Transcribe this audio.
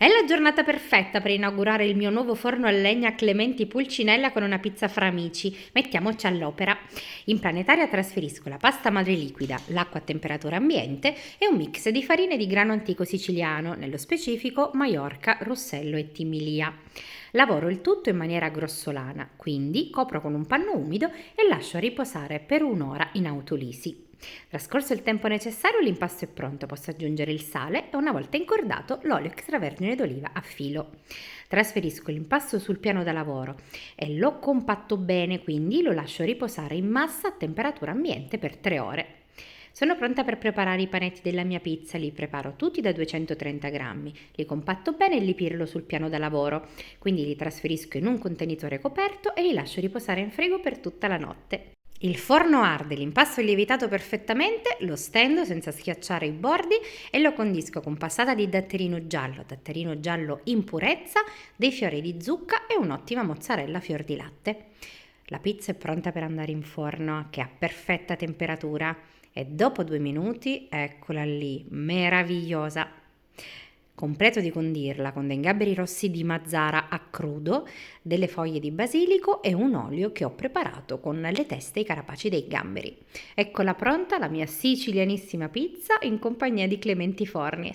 È la giornata perfetta per inaugurare il mio nuovo forno a legna Clementi Pulcinella con una pizza fra amici. Mettiamoci all'opera. In planetaria trasferisco la pasta madre liquida, l'acqua a temperatura ambiente e un mix di farine di grano antico siciliano, nello specifico Maiorca, Rossello e Timilia. Lavoro il tutto in maniera grossolana, quindi copro con un panno umido e lascio riposare per un'ora in autolisi. Trascorso il tempo necessario, l'impasto è pronto, posso aggiungere il sale e una volta incordato l'olio extravergine d'oliva a filo. Trasferisco l'impasto sul piano da lavoro e lo compatto bene, quindi lo lascio riposare in massa a temperatura ambiente per 3 ore. Sono pronta per preparare i panetti della mia pizza, li preparo tutti da 230 grammi, li compatto bene e li pirlo sul piano da lavoro, quindi li trasferisco in un contenitore coperto e li lascio riposare in frigo per tutta la notte. Il forno arde, l'impasto è lievitato perfettamente, lo stendo senza schiacciare i bordi e lo condisco con passata di datterino giallo in purezza, dei fiori di zucca e un'ottima mozzarella fior di latte. La pizza è pronta per andare in forno, che ha perfetta temperatura, e dopo 2 minuti, eccola lì, meravigliosa. Completo di condirla con dei gamberi rossi di mazzara a crudo, delle foglie di basilico e un olio che ho preparato con le teste e i carapaci dei gamberi. Eccola pronta la mia sicilianissima pizza in compagnia di Clementi Forni.